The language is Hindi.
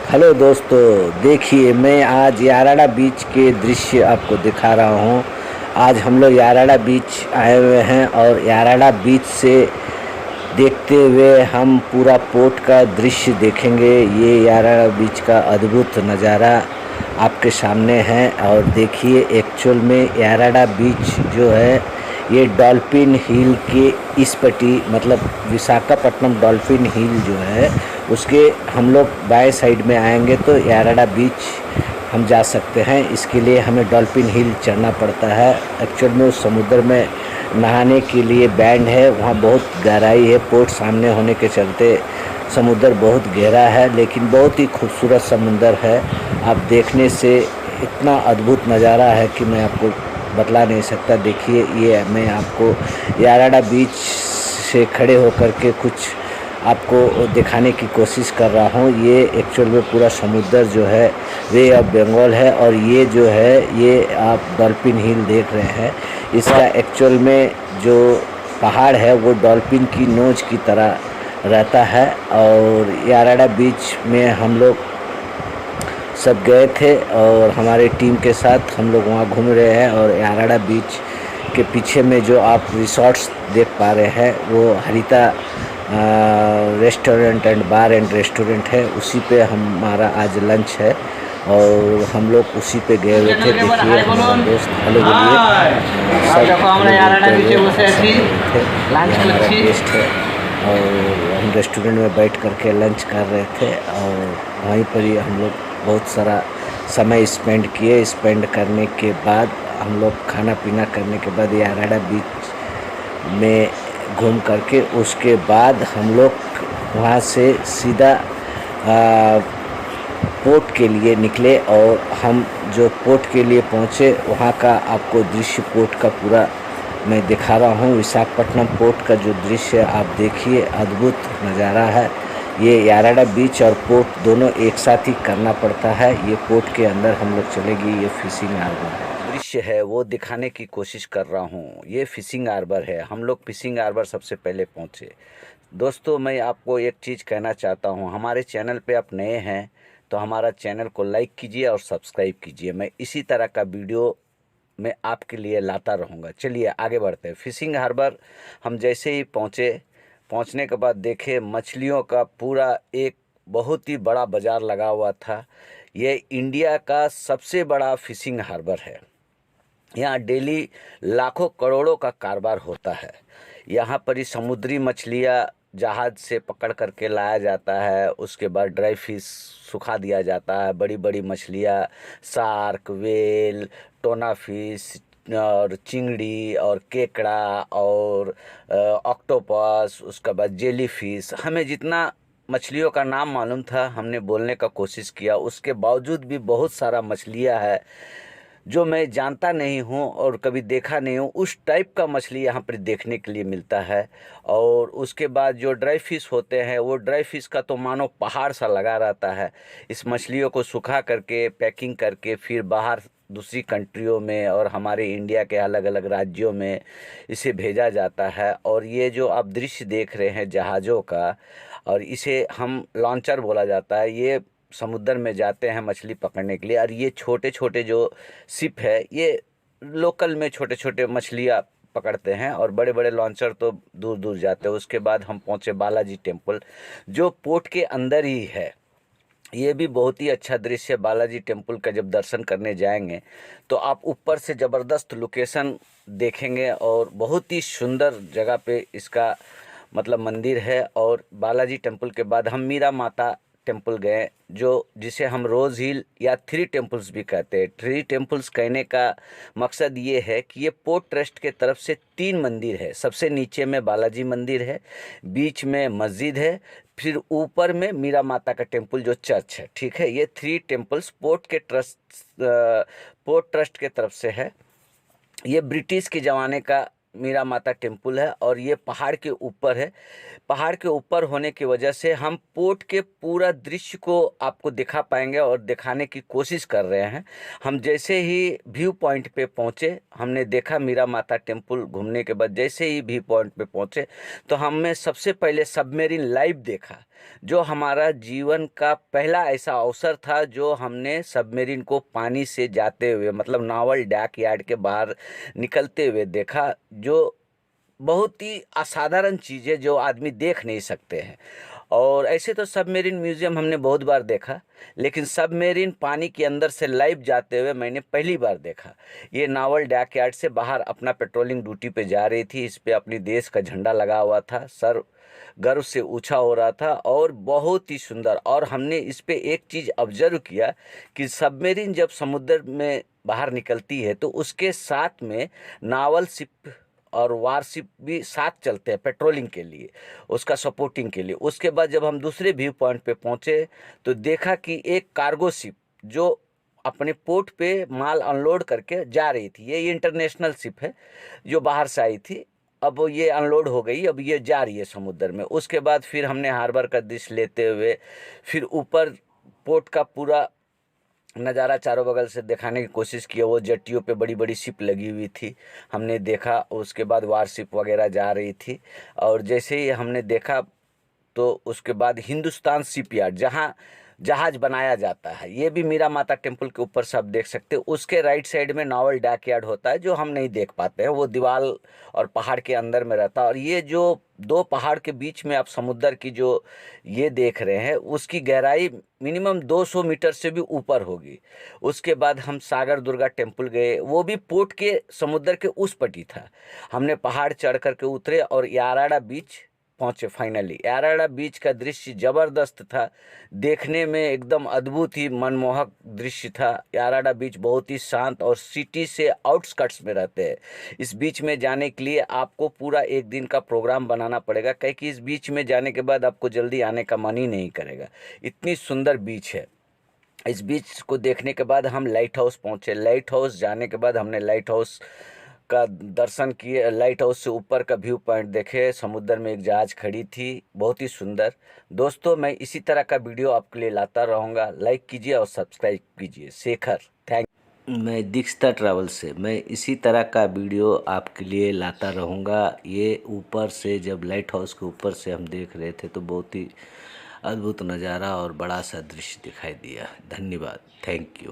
हेलो दोस्तों, देखिए मैं आज याराडा बीच के दृश्य आपको दिखा रहा हूँ। आज हम लोग याराडा बीच आए हुए हैं और याराडा बीच से देखते हुए हम पूरा पोर्ट का दृश्य देखेंगे। ये याराडा बीच का अद्भुत नज़ारा आपके सामने है। और देखिए एक्चुअल में याराडा बीच जो है ये डॉल्फिन हिल के इस पट्टी मतलब विशाखापट्टनम डॉल्फिन हिल जो है उसके हम लोग बाएं साइड में आएंगे तो याराडा बीच हम जा सकते हैं। इसके लिए हमें डॉल्फिन हिल चढ़ना पड़ता है। एक्चुअल में उस समुद्र में नहाने के लिए बैंड है, वहाँ बहुत गहराई है। पोर्ट सामने होने के चलते समुद्र बहुत गहरा है, लेकिन बहुत ही खूबसूरत समुद्र है। आप देखने से इतना अद्भुत नज़ारा है कि मैं आपको बतला नहीं सकता। देखिए ये मैं आपको याराडा बीच से खड़े होकर के कुछ आपको दिखाने की कोशिश कर रहा हूँ। ये एक्चुअल में पूरा समुद्र जो है वे ऑफ बंगाल है और ये जो है ये आप डॉल्फिन हिल देख रहे हैं। इसका एक्चुअल में जो पहाड़ है वो डॉल्फिन की नोच की तरह रहता है। और याराडा बीच में हम लोग सब गए थे और हमारे टीम के साथ हम लोग वहाँ घूम रहे हैं। और याराडा बीच के पीछे में जो आप रिसॉर्ट्स देख पा रहे हैं वो Haritha restaurant and bar and restaurant है। उसी पे हमारा आज लंच है और हम लोग उसी पे गए हुए थे। देखिए हमारा दोस्त हेलो बोलिए सब हमारा गेस्ट है और हम रेस्टोरेंट में बैठ करके लंच कर रहे थे और वहीं पर ही हम लोग बहुत सारा समय स्पेंड किए। स्पेंड करने के बाद हम लोग खाना पीना करने के बाद याराडा बीच में घूम करके उसके बाद हम लोग वहाँ से सीधा पोर्ट के लिए निकले। और हम जो पोर्ट के लिए पहुँचे वहाँ का आपको दृश्य पोर्ट का पूरा मैं दिखा रहा हूँ। विशाखापट्टनम पोर्ट का जो दृश्य आप देखिए, अद्भुत नज़ारा है। ये याराडा बीच और पोर्ट दोनों एक साथ ही करना पड़ता है। ये पोर्ट के अंदर हम लोग चलेगी। ये फिशिंग हार्बर दृश्य है वो दिखाने की कोशिश कर रहा हूँ। ये फिशिंग हार्बर है। हम लोग फिशिंग हार्बर सबसे पहले पहुँचे। दोस्तों मैं आपको एक चीज़ कहना चाहता हूँ, हमारे चैनल पे आप नए हैं तो हमारा चैनल को लाइक कीजिए और सब्सक्राइब कीजिए। मैं इसी तरह का वीडियो मैं आपके लिए लाता रहूँगा। चलिए आगे बढ़ते हैं। फिशिंग हार्बर हम जैसे ही पहुँचने के बाद देखे मछलियों का पूरा एक बहुत ही बड़ा बाज़ार लगा हुआ था। ये इंडिया का सबसे बड़ा फिशिंग हार्बर है। यहाँ डेली लाखों करोड़ों का कारोबार होता है। यहाँ पर ही समुद्री मछलियाँ जहाज़ से पकड़ करके लाया जाता है। उसके बाद ड्राई फिश सुखा दिया जाता है। बड़ी बड़ी मछलियाँ शार्क, वेल, टोना फिश और चिंगड़ी और केकड़ा और ऑक्टोपस, उसके बाद जेली फिश। हमें जितना मछलियों का नाम मालूम था हमने बोलने का कोशिश किया। उसके बावजूद भी बहुत सारा मछलियाँ है जो मैं जानता नहीं हूँ और कभी देखा नहीं हूँ। उस टाइप का मछली यहाँ पर देखने के लिए मिलता है। और उसके बाद जो ड्राई फिश होते हैं वो ड्राई फिश का तो मानो पहाड़ सा लगा रहता है। इस मछलियों को सुखा करके पैकिंग करके फिर बाहर दूसरी कंट्रियों में और हमारे इंडिया के अलग अलग राज्यों में इसे भेजा जाता है। और ये जो आप दृश्य देख रहे हैं जहाज़ों का, और इसे हम लॉन्चर बोला जाता है, ये समुद्र में जाते हैं मछली पकड़ने के लिए। और ये छोटे छोटे जो शिप है ये लोकल में छोटे छोटे मछलियाँ पकड़ते हैं और बड़े बड़े लॉन्चर तो दूर दूर जाते हैं। उसके बाद हम पहुँचे बालाजी टेम्पल जो पोर्ट के अंदर ही है। ये भी बहुत ही अच्छा दृश्य। बालाजी टेम्पल का जब दर्शन करने जाएंगे तो आप ऊपर से ज़बरदस्त लोकेशन देखेंगे और बहुत ही सुंदर जगह पे इसका मतलब मंदिर है। और बालाजी टेम्पल के बाद हम मीरा माता टेम्पल गए, जो जिसे हम रोज़ हिल या थ्री टेम्पल्स भी कहते हैं। थ्री टेम्पल्स कहने का मकसद ये है कि ये पोर्ट ट्रस्ट के तरफ से 3 मंदिर है। सबसे नीचे में बालाजी मंदिर है, बीच में मस्जिद है, फिर ऊपर में मीरा माता का टेम्पल जो चर्च है। ठीक है, ये 3 टेम्पल्स पोर्ट ट्रस्ट के तरफ से है। ये ब्रिटिश के ज़माने का मीरा माता टेम्पल है और ये पहाड़ के ऊपर है। पहाड़ के ऊपर होने की वजह से हम पोर्ट के पूरा दृश्य को आपको दिखा पाएंगे और दिखाने की कोशिश कर रहे हैं। हम जैसे ही व्यू पॉइंट पे पहुँचे, हमने देखा मीरा माता टेम्पल घूमने के बाद जैसे ही व्यू पॉइंट पे पहुँचे तो हमने सबसे पहले सबमरीन लाइव देखा, जो हमारा जीवन का पहला ऐसा अवसर था जो हमने सबमरीन को पानी से जाते हुए, मतलब नावल डैक यार्ड के बाहर निकलते हुए देखा, जो बहुत ही असाधारण चीज़ है जो आदमी देख नहीं सकते हैं। और ऐसे तो सबमरीन म्यूज़ियम हमने बहुत बार देखा, लेकिन सबमरीन पानी के अंदर से लाइव जाते हुए मैंने पहली बार देखा। ये नावल डैक यार्ड से बाहर अपना पेट्रोलिंग ड्यूटी पे जा रही थी, इस पे अपनी देश का झंडा लगा हुआ था, सर गर्व से ऊंचा हो रहा था और बहुत ही सुंदर। और हमने इस पे एक चीज़ ऑब्जर्व किया कि सबमरीन जब समुद्र में बाहर निकलती है तो उसके साथ में नावल शिप और वारशिप भी साथ चलते हैं पेट्रोलिंग के लिए, उसका सपोर्टिंग के लिए। उसके बाद जब हम दूसरे व्यू पॉइंट पे पहुंचे तो देखा कि एक कार्गो शिप जो अपने पोर्ट पे माल अनलोड करके जा रही थी, ये इंटरनेशनल शिप है जो बाहर से आई थी, अब ये अनलोड हो गई, अब ये जा रही है समुद्र में। उसके बाद फिर हमने हार्बर का दृश्य लेते हुए फिर ऊपर पोर्ट का पूरा नज़ारा चारों बगल से दिखाने की कोशिश की। वो जेट्टियों पे बड़ी बड़ी शिप लगी हुई थी, हमने देखा। उसके बाद वारशिप वगैरह जा रही थी और जैसे ही हमने देखा तो उसके बाद हिंदुस्तान शिपयार्ड जहाँ जहाज़ बनाया जाता है, ये भी मीरा माता टेम्पल के ऊपर से आप देख सकते हो। उसके राइट साइड में नावल डैक यार्ड होता है जो हम नहीं देख पाते हैं, वो दीवार और पहाड़ के अंदर में रहता है। और ये जो दो पहाड़ के बीच में आप समुद्र की जो ये देख रहे हैं उसकी गहराई मिनिमम 200 मीटर से भी ऊपर होगी। उसके बाद हम सागर दुर्गा टेम्पल गए, वो भी पोर्ट के समुद्र के उस पटी था। हमने पहाड़ चढ़ करके उतरे और याराडा बीच पहुंचे। फाइनली याराडा बीच का दृश्य ज़बरदस्त था, देखने में एकदम अद्भुत ही मनमोहक दृश्य था। याराडा बीच बहुत ही शांत और सिटी से आउटस्कर्ट्स में रहते हैं। इस बीच में जाने के लिए आपको पूरा एक दिन का प्रोग्राम बनाना पड़ेगा, क्योंकि इस बीच में जाने के बाद आपको जल्दी आने का मन ही नहीं करेगा, इतनी सुंदर बीच है। इस बीच को देखने के बाद हम लाइट हाउस पहुँचे। लाइट हाउस जाने के बाद हमने लाइट हाउस का दर्शन किए, लाइट हाउस से ऊपर का व्यू पॉइंट देखे, समुद्र में एक जहाज़ खड़ी थी, बहुत ही सुंदर। दोस्तों, मैं इसी तरह का वीडियो आपके लिए लाता रहूँगा, लाइक कीजिए और सब्सक्राइब कीजिए। शेखर, थैंक। मैं दीक्षिता ट्रैवल से मैं इसी तरह का वीडियो आपके लिए लाता रहूँगा। ये ऊपर से जब लाइट हाउस के ऊपर से हम देख रहे थे तो बहुत ही अद्भुत नज़ारा और बड़ा सा दृश्य दिखाई दिया। धन्यवाद, थैंक यू।